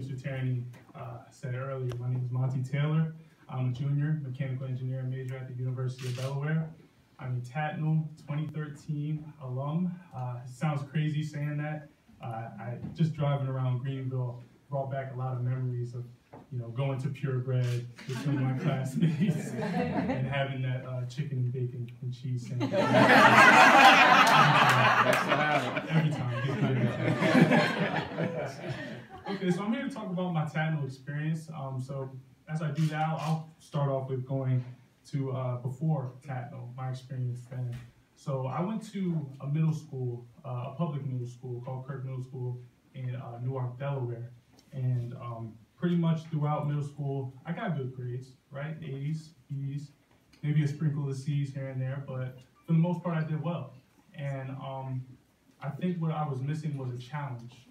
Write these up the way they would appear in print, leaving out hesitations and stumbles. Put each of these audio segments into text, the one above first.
Mr. Tierney said earlier, my name is Monte Taylor. I'm a junior mechanical engineering major at the University of Delaware. I'm a Tatnall 2013 alum. It sounds crazy saying that. I just driving around Greenville brought back a lot of memories of, going to purebred between my classmates and having that chicken and bacon and cheese sandwich. Every time. Okay, so I'm here to talk about my Tatnall experience. So as I do that, I'll start off with going to before Tatnall, my experience then. So I went to a middle school, a public middle school called Kirk Middle School in Newark, Delaware. And pretty much throughout middle school, I got good grades, right? A's, B's, maybe a sprinkle of C's here and there, but for the most part, I did well. And I think what I was missing was a challenge,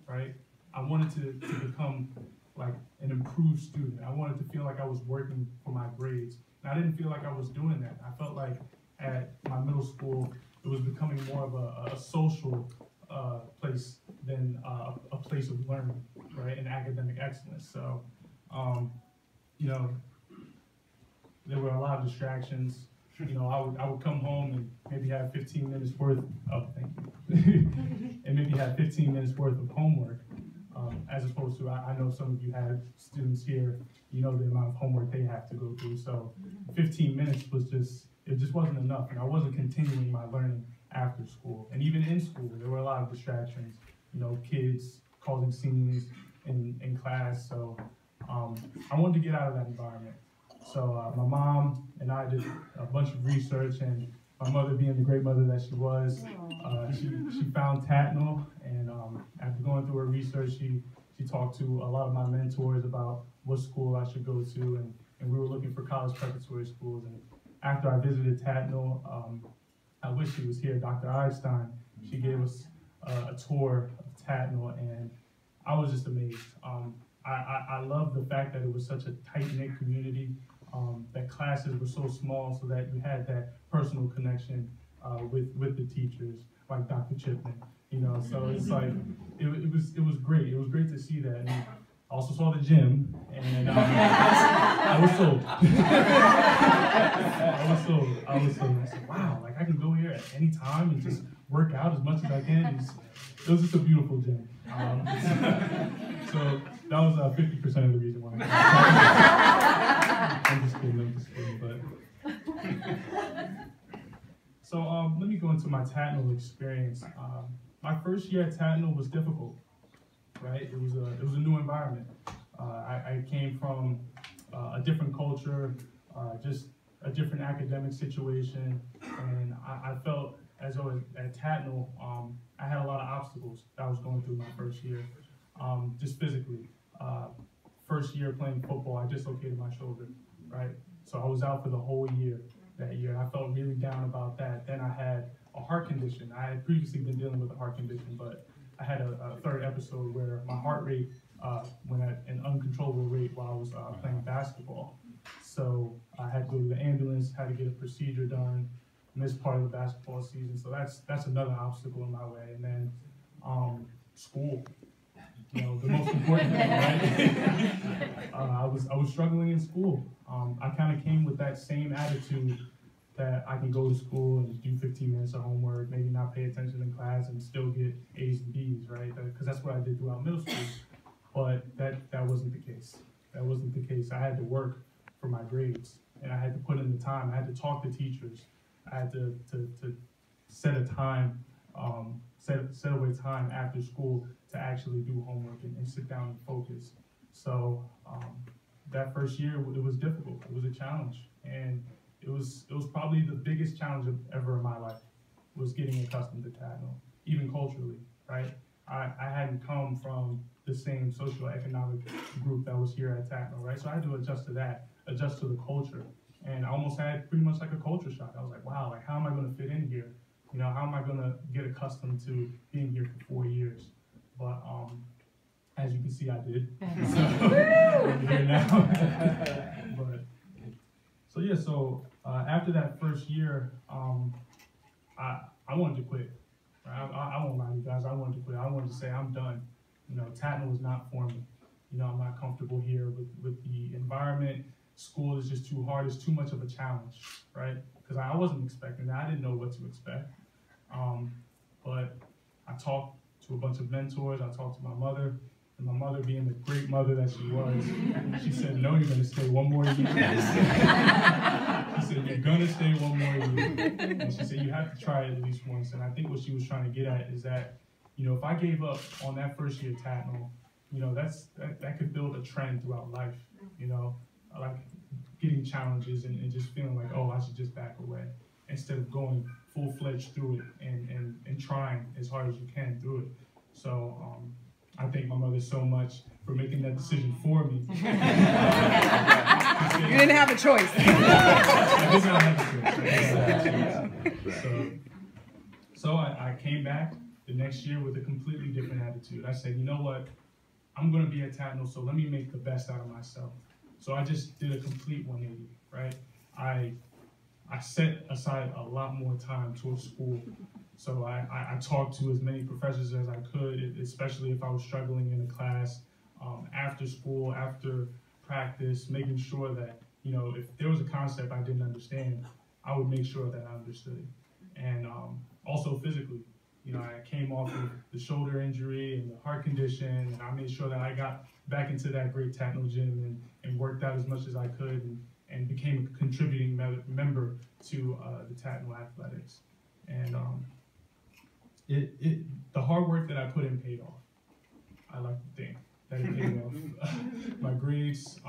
right? I wanted to become like an improved student. I wanted to feel like I was working for my grades. And I didn't feel like I was doing that. I felt like at my middle school, it was becoming more of a social place than a place of learning, right, and academic excellence. So, there were a lot of distractions. I would come home and maybe have 15 minutes worth of, thank you, and maybe have 15 minutes worth of homework, as opposed to, I know some of you have students here, the amount of homework they have to go through. So 15 minutes it just wasn't enough, and I wasn't continuing my learning after school. And even in school, there were a lot of distractions, kids causing scenes in class. So I wanted to get out of that environment. So my mom and I did a bunch of research, and my mother, being the great mother that she was, she found Tatnall, and after going through her research, she talked to a lot of my mentors about what school I should go to, and we were looking for college preparatory schools. And after I visited Tatnall, I wish she was here, Dr. Einstein. She gave us a tour of Tatnall, and I was just amazed. I love the fact that it was such a tight-knit community, that classes were so small so that you had that personal connection with the teachers, like Dr. Chipman. So it's like, it was great. It was great to see that. And I also saw the gym, and I was sold. I was sold. I said, wow, like I can go here at any time and just work out as much as I can. It was just a beautiful gym. So that was 50% of the reason why. I'm just kidding, but. So let me go into my Tatnall experience. My first year at Tatnall was difficult, right? It was a new environment. I came from a different culture, just a different academic situation, and I felt as though at Tatnall, I had a lot of obstacles that I was going through my first year, just physically. First year playing football, I dislocated my shoulder, right? So I was out for the whole year that year. I felt really down about that. Then I had a heart condition. I had previously been dealing with a heart condition, but I had a third episode where my heart rate went at an uncontrollable rate while I was playing basketball. So I had to go to the ambulance, had to get a procedure done, missed part of the basketball season. So that's another obstacle in my way. And then school, the most important thing, right? I was struggling in school. I kind of came with that same attitude that I can go to school and do 15 minutes of homework, maybe not pay attention in class and still get A's and B's, right? Because that's what I did throughout middle school. But that wasn't the case. That wasn't the case. I had to work for my grades, and I had to put in the time. I had to talk to teachers. I had to set a time, set away time after school to actually do homework and sit down and focus. So that first year, it was difficult. It was a challenge, and it was probably the biggest challenge ever in my life, was getting accustomed to Tatnall, even culturally, right? I hadn't come from the same socioeconomic group that was here at Tatnall, right? So I had to adjust to that, adjust to the culture. And I almost had pretty much like a culture shock. I was like, wow, like how am I going to fit in here? How am I going to get accustomed to being here for 4 years? But as you can see, I did. So I'm here now. So after that first year, I wanted to quit. Right? I won't lie to you guys. I wanted to quit. I wanted to say I'm done. Tatnall was not for me. You know, I'm not comfortable here with the environment. School is just too hard. It's too much of a challenge, right? Because I wasn't expecting that. I didn't know what to expect. But I talked to a bunch of mentors. I talked to my mother. And my mother, being the great mother that she was, she said, no, you're going to stay one more year. She said, you're going to stay one more year. And she said, you have to try it at least once. And I think what she was trying to get at is that, you know, if I gave up on that first year at Tatnall, you know, that could build a trend throughout life, you know, like getting challenges and just feeling like, oh, I should just back away, instead of going full-fledged through it and trying as hard as you can through it. So I thank my mother so much for making that decision for me. You didn't have a choice. I did not have a choice. So I came back the next year with a completely different attitude. I said, you know what? I'm going to be at Tatnall, so let me make the best out of myself. So I just did a complete 180, right? I set aside a lot more time towards school. So I talked to as many professors as I could, especially if I was struggling in a class, after school, after practice, making sure that, you know, if there was a concept I didn't understand, I would make sure that I understood it. And also physically, you know, I came off of the shoulder injury and the heart condition, and I made sure that I got back into that great Tatnall gym and worked out as much as I could and became a contributing member to the Tatnall athletics. And the hard work that I put in paid off. I like to think that it paid off. My grades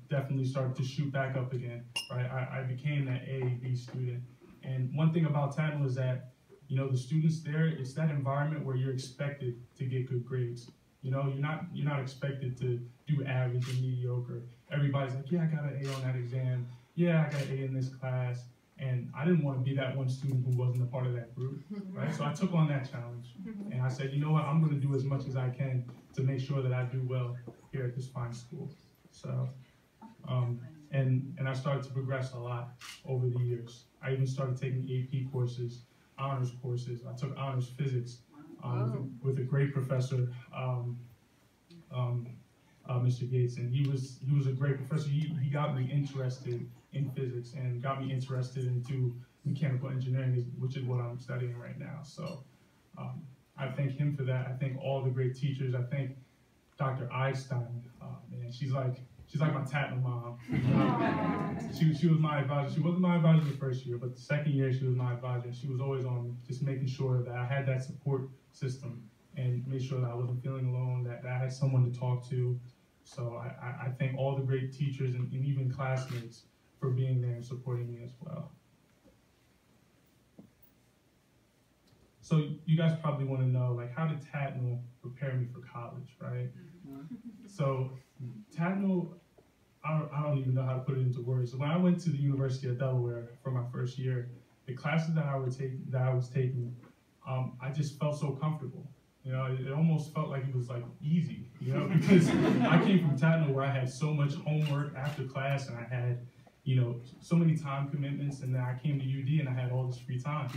definitely started to shoot back up again, right? I became that A, B student. And one thing about Tatnall is that, you know, the students there, it's that environment where you're expected to get good grades. You know, you're not expected to do average or mediocre. Everybody's like, yeah, I got an A on that exam. Yeah, I got an A in this class. And I didn't want to be that one student who wasn't a part of that group, right? So I took on that challenge. And I said, you know what, I'm going to do as much as I can to make sure that I do well here at this fine school. So, and I started to progress a lot over the years. I even started taking AP courses, honors courses. I took honors physics with a great professor, Mr. Gates, and he was a great professor. He got me interested in physics and got me interested into mechanical engineering, which is what I'm studying right now. So I thank him for that. I thank all the great teachers. I thank Dr. Einstein. Man, she's like my Tatnall mom. She was my advisor. She wasn't my advisor the first year, but the second year she was my advisor. She was always on me, just making sure that I had that support system and made sure that I wasn't feeling alone, that I had someone to talk to. So I thank all the great teachers and even classmates for being there and supporting me as well. So you guys probably want to know, like, how did Tatnall prepare me for college, right? So Tatnall, I don't even know how to put it into words. So when I went to the University of Delaware for my first year, the classes that I was taking, I just felt so comfortable. You know, it almost felt like it was like easy, you know, because I came from Tatnall where I had so much homework after class and I had, you know, so many time commitments, and then I came to UD and I had all this free time.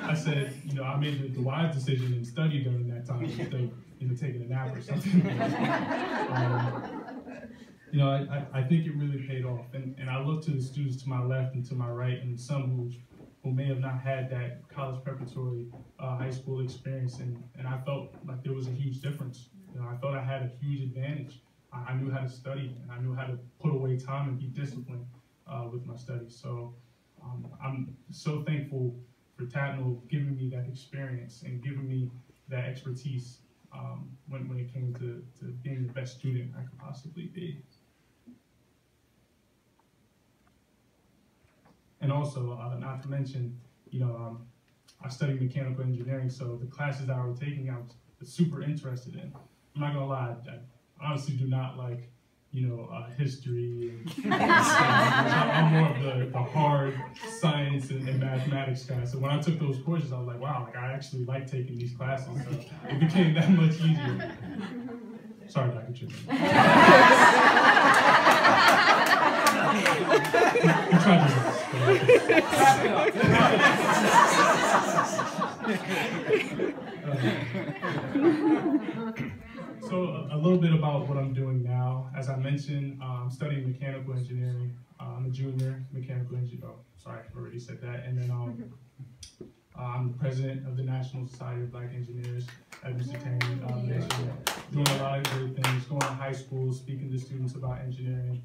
I said, you know, I made the wise decision and studied during that time instead of, you know, taking a nap or something. You know, I think it really paid off. And I look to the students to my left and to my right, and some who may have not had that college preparatory high school experience, and I felt like there was a huge difference. You know, I felt I had a huge advantage. I knew how to study, and I knew how to put away time and be disciplined with my studies. So I'm so thankful for Tatnall giving me that experience and giving me that expertise when it came to being the best student I could possibly be. And also, not to mention, you know, I studied mechanical engineering, so the classes that I was taking, I was super interested in. I'm not gonna lie, I honestly do not like, you know, history. And I'm more of the hard science and mathematics guy. So when I took those courses, I was like, wow, like I actually like taking these classes. So it became that much easier. Sorry, Dr. Chipman. You tried your best. So a little bit about what I'm doing now. As I mentioned, I'm studying mechanical engineering. I'm a junior mechanical engineer. Oh, sorry, I already said that. And then I'm the president of the National Society of Black Engineers at Mr. Taney. Doing a lot of great things, going to high school, speaking to students about engineering,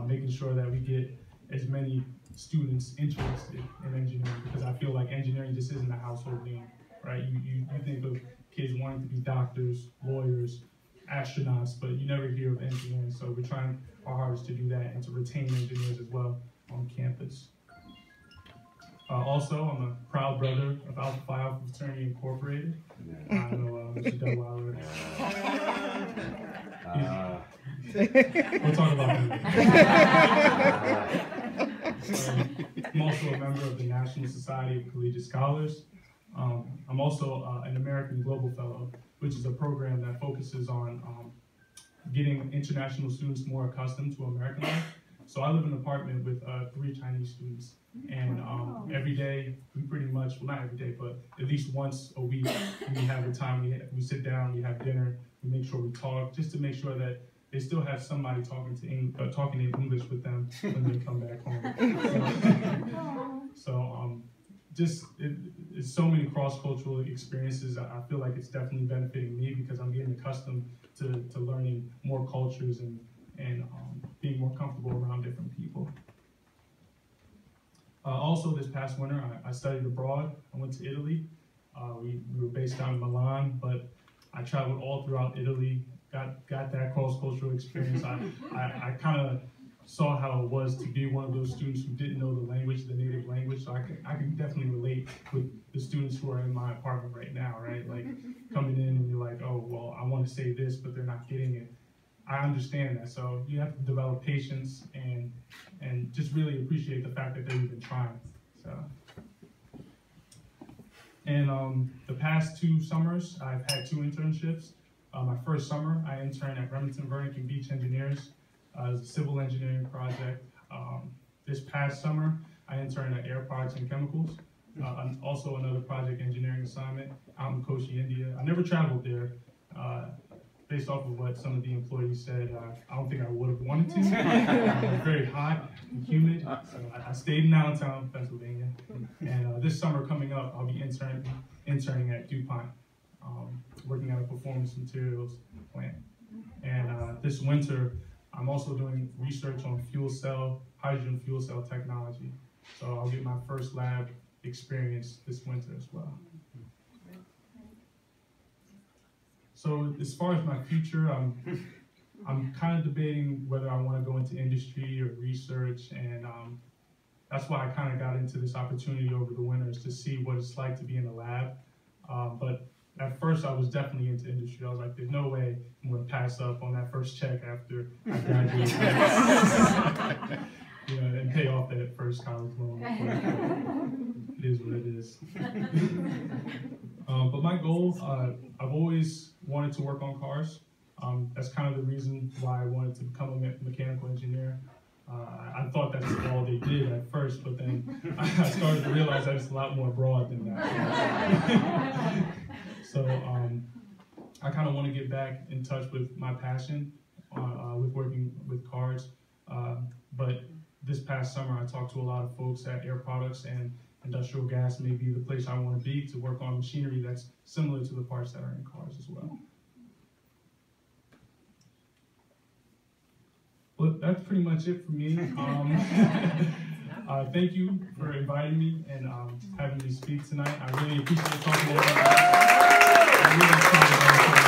making sure that we get as many students interested in engineering, because I feel like engineering just isn't a household name, right? You think of kids wanting to be doctors, lawyers, astronauts, but you never hear of engineering. So we're trying our hardest to do that and to retain engineers as well on campus. Also, I'm a proud brother of Alpha Phi Alpha Fraternity Incorporated. I know Mr. Delweiler. We'll talk about that. I'm also a member of the National Society of Collegiate Scholars. I'm also an American Global Fellow, which is a program that focuses on getting international students more accustomed to American life. So I live in an apartment with 3 Chinese students, and every day we pretty much, well, not every day, but at least once a week we have a time, we sit down, we have dinner, we make sure we talk, just to make sure that they still have somebody talking in English with them when they come back home. Just it's so many cross-cultural experiences. I feel like it's definitely benefiting me because I'm getting accustomed to learning more cultures and being more comfortable around different people. Also, this past winter, I studied abroad. I went to Italy. We were based down in Milan, but I traveled all throughout Italy, got that cross-cultural experience. I kind of saw how it was to be one of those students who didn't know the language, the native language. So I can definitely relate with the students who are in my apartment right now, right? Like coming in and you're like, oh, well, I want to say this, but they're not getting it. I understand that. So you have to develop patience and just really appreciate the fact that they're even trying. So, and the past 2 summers, I've had 2 internships. My first summer, I interned at Remington Beach Engineers. It was a civil engineering project. This past summer, I interned at Air Products and Chemicals. Also another project engineering assignment out in Kochi, India. I never traveled there. Based off of what some of the employees said, I don't think I would have wanted to. It was very hot and humid, so I stayed in Allentown, Pennsylvania. And this summer coming up, I'll be interning at DuPont, working at a performance materials plant. And this winter, I'm also doing research on hydrogen fuel cell technology. So I'll get my first lab experience this winter as well. So as far as my future, I'm kind of debating whether I want to go into industry or research, and that's why I kind of got into this opportunity over the winters to see what it's like to be in a lab. But at first, I was definitely into industry. I was like, there's no way I'm going to pass up on that first check after I graduate. And pay off that first college loan. It is what it is. But my goal, I've always wanted to work on cars. That's kind of the reason why I wanted to become a mechanical engineer. I thought that's all they did at first, but then I started to realize that it's a lot more broad than that. So I kind of want to get back in touch with my passion with working with cars. But this past summer, I talked to a lot of folks at Air Products, and industrial gas may be the place I want to be to work on machinery that's similar to the parts that are in cars as well. But that's pretty much it for me. Thank you for inviting me and having me speak tonight. I really appreciate talking to everybody.